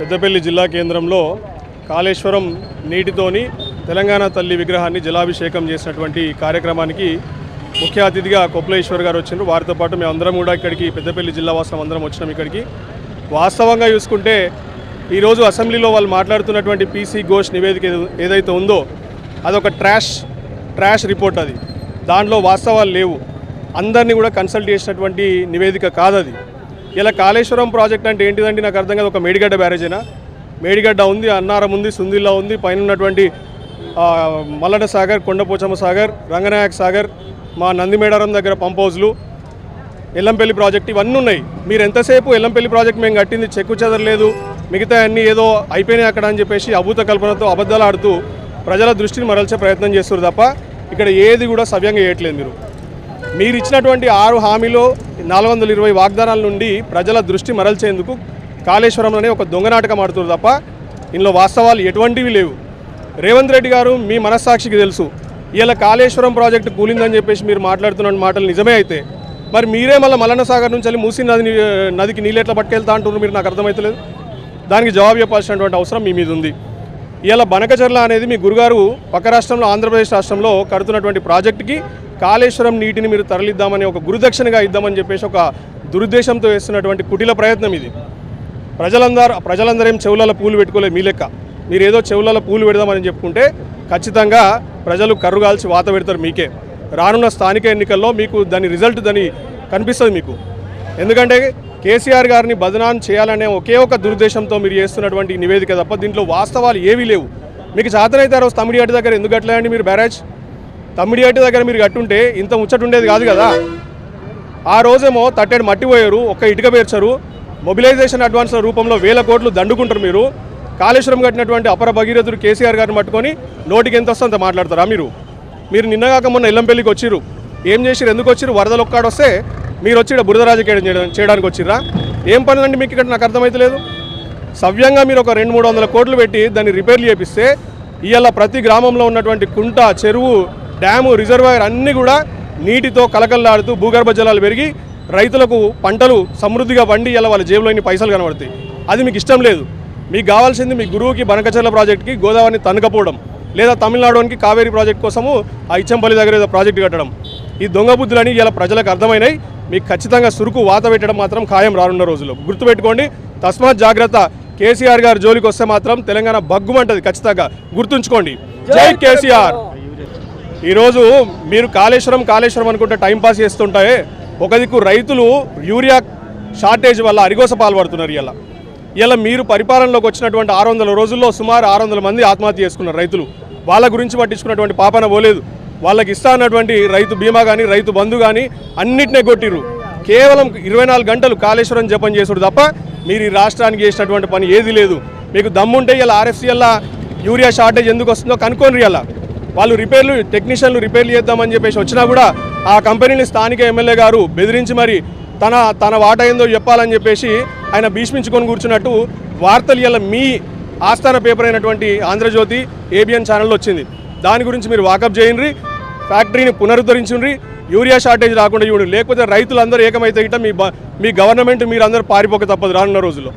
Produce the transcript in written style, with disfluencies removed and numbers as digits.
పెద్దపల్లి జిల్లా కేంద్రంలో కాళేశ్వరం నీటితోని తెలంగాణ తల్లి విగ్రహాన్ని జలాభిషేకం చేసినటువంటి కార్యక్రమానికి ముఖ్య అతిథిగా కొప్పులేశ్వర్ గారు వచ్చినారు. వారితో పాటు మేమందరం కూడా ఇక్కడికి పెద్దపల్లి జిల్లా వాసులం అందరం వచ్చినాం. ఇక్కడికి వాస్తవంగా చూసుకుంటే ఈరోజు అసెంబ్లీలో వాళ్ళు మాట్లాడుతున్నటువంటి పీసీ ఘోష్ నివేదిక ఏదైతే ఉందో అదొక ట్రాష్ రిపోర్ట్. అది దాంట్లో వాస్తవాలు లేవు. అందరినీ కూడా కన్సల్ట్ చేసినటువంటి నివేదిక కాదది. ఇలా కాళేశ్వరం ప్రాజెక్ట్ అంటే ఏంటిదంటే నాకు అర్థం కాదు. ఒక మేడిగడ్డ బ్యారేజేనా? మేడిగడ్డ ఉంది, అన్నారం ఉంది, సుందిల్లా ఉంది, పైన ఉన్నటువంటి మల్లడ సాగర్, కొండపోచమ్మ సాగర్, రంగనాయక సాగర్, మా నందిమేడారం దగ్గర పంప్ హౌజ్లు, ఎల్లంపల్లి ప్రాజెక్ట్ ఇవన్నీ ఉన్నాయి. మీరు ఎంతసేపు ఎల్లంపల్లి ప్రాజెక్ట్ మేము కట్టింది చెక్కు చెదరలేదు, మిగతా అన్నీ ఏదో అయిపోయినాయి అక్కడ అని చెప్పేసి అభూత కల్పనతో అబద్ధాలు ఆడుతూ ప్రజల దృష్టిని మరల్చే ప్రయత్నం చేస్తారు తప్ప ఇక్కడ ఏది కూడా సవ్యంగా చేయట్లేదు. మీరు ఇచ్చినటువంటి 6 హామీలో 420 వాగ్దానాల నుండి ప్రజల దృష్టి మరల్చేందుకు కాళేశ్వరంలోనే ఒక దొంగనాటకం ఆడుతున్నారు తప్ప ఇందులో వాస్తవాలు ఎటువంటివి లేవు. రేవంత్ రెడ్డి గారు మీ మనస్సాక్షికి తెలుసు ఇలా కాళేశ్వరం ప్రాజెక్టు కూలిందని చెప్పేసి మీరు మాట్లాడుతున్న మాటలు నిజమే అయితే మరి మీరే మల్లన్న సాగర్ నుంచి వెళ్ళి మూసీ నదికి నీళ్ళు ఎట్లా పట్టుకెళ్తా అంటున్నారు? మీరు నాకు అర్థమవుతలేదు. దానికి జవాబు చెప్పాల్సినటువంటి అవసరం మీ మీద ఉంది. ఇలా బనకచర్ల అనేది మీ గురుగారు పక్క రాష్ట్రంలో ఆంధ్రప్రదేశ్ రాష్ట్రంలో కడుతున్నటువంటి ప్రాజెక్టుకి కాళేశ్వరం నీటిని మీరు తరలిద్దామని ఒక గురుదక్షిణగా ఇద్దామని చెప్పేసి ఒక దురుద్దేశంతో వేస్తున్నటువంటి కుటిల ప్రయత్నం ఇది. ప్రజలందరూ ఏం చెవులలో పూలు పెట్టుకోలేదు మీ లెక్క. మీరు ఏదో చెవులలో పూలు పెడదామని చెప్పుకుంటే ఖచ్చితంగా ప్రజలు కర్రుగాల్చి వాత పెడతారు మీకే. రానున్న స్థానిక ఎన్నికల్లో మీకు దాని రిజల్ట్ కనిపిస్తుంది మీకు. ఎందుకంటే కేసీఆర్ గారిని బదనాం చేయాలనే ఒకే ఒక దురుద్దేశంతో మీరు చేస్తున్నటువంటి నివేదిక తప్ప దీంట్లో వాస్తవాలు ఏవీ లేవు. మీకు చేతనైతే ఆ రోజు తమ్మిడియాటి దగ్గర ఎందుకు కట్టలేదండి మీరు బ్యారేజ్? తమ్మిడియాటి దగ్గర మీరు కట్టుంటే ఇంత ముచ్చట ఉండేది కాదు కదా. ఆ రోజేమో తట్టేడు మట్టి పోయారు, ఒక్క ఇటుక పేర్చరు, మొబిలైజేషన్ అడ్వాన్స్ల రూపంలో 1000 కోట్లు దండుకుంటారు. మీరు కాళేశ్వరం కట్టినటువంటి అపర భగీరథుడు కేసీఆర్ గారిని పట్టుకొని నోటికి ఎంత వస్తుందో అంత మాట్లాడతారా? మీరు నిన్నగాక మొన్న ఎల్లంపల్లికి వచ్చిర్రు. ఏం చేసిరు? ఎందుకు వచ్చిర్రు? వరదలు ఒక్కాడొస్తే మీరు వచ్చి ఇక్కడ బురద రాజకీయం చేయడానికి వచ్చిర్రా? ఏం పనులండి మీకు ఇక్కడ? నాకు అర్థమవుతలేదు. సవ్యంగా మీరు ఒక 200-300 కోట్లు పెట్టి దాన్ని రిపేర్లు చేపిస్తే ఇవాళ ప్రతి గ్రామంలో ఉన్నటువంటి కుంట, చెరువు, డ్యాము, రిజర్వాయర్ అన్నీ కూడా నీటితో కలకల్లాడుతూ భూగర్భ జలాలు పెరిగి రైతులకు పంటలు సమృద్ధిగా పండి ఇలా వాళ్ళ జేబులో ఇన్ని పైసలు కనబడతాయి. అది మీకు ఇష్టం లేదు. మీకు కావాల్సింది మీ గురువుకి బనకచర్ల ప్రాజెక్టుకి గోదావరిని తనకపోవడం, లేదా తమిళనాడుకి కావేరీ ప్రాజెక్ట్ కోసము ఆ ఇచ్చంపల్లి దగ్గర ఏదో ప్రాజెక్టు కట్టడం. ఈ దొంగ బుద్ధులని ఇలా ప్రజలకు అర్థమైనాయి. మీకు ఖచ్చితంగా సురుకు వాత పెట్టడం మాత్రం ఖాయం రానున్న రోజుల్లో. గుర్తుపెట్టుకోండి, తస్మాత్ జాగ్రత్త. కేసీఆర్ గారు జోలికి వస్తే మాత్రం తెలంగాణ బగ్గుమంటది. ఖచ్చితంగా గుర్తుంచుకోండి. జై కేసీఆర్. ఈరోజు మీరు కాళేశ్వరం అనుకుంటే టైంపాస్ చేస్తుంటే ఒక దిక్కు రైతులు యూరియా షార్టేజ్ వల్ల అరిగోస పాల్పడుతున్నారు. ఇలా మీరు పరిపాలనలోకి వచ్చినటువంటి 600 రోజుల్లో సుమారు 600 మంది ఆత్మహత్య చేసుకున్నారు రైతులు. వాళ్ళ గురించి పట్టించుకున్నటువంటి పాపన పోలేదు. వాళ్ళకి ఇస్తా అన్నటువంటి రైతు బీమా కానీ రైతు బంధు కానీ అన్నిటినే కొట్టిర్రు. కేవలం 24 గంటలు కాళేశ్వరం జపం చేసుడు తప్ప మీరు ఈ రాష్ట్రానికి చేసినటువంటి పని ఏది లేదు. మీకు దమ్ముంటే ఇలా ఆర్ఎఫ్సిఎల్లా యూరియా షార్టేజ్ ఎందుకు వస్తుందో కనుక్కోండి. ఇలా వాళ్ళు టెక్నీషియన్లు రిపేర్లు చేద్దామని చెప్పేసి వచ్చినా కూడా ఆ కంపెనీని స్థానిక ఎమ్మెల్యే గారు బెదిరించి మరి తన వాటా ఏందో చెప్పాలని చెప్పేసి ఆయన భీష్మించుకొని కూర్చున్నట్టు వార్తలు ఇలా మీ ఆస్థాన పేపర్ అయినటువంటి ఆంధ్రజ్యోతి, ఏబిఎన్ ఛానల్లో వచ్చింది. దాని గురించి మీరు వాకప్ చేయండి, ఫ్యాక్టరీని పునరుద్ధరించుండ్రి, యూరియా షార్టేజ్ రాకుండా చూడండి. లేకపోతే రైతులందరూ ఏకమైతే గిట్ట మీ గవర్నమెంట్ మీరందరూ పారిపోక తప్పదు రానున్న రోజుల్లో.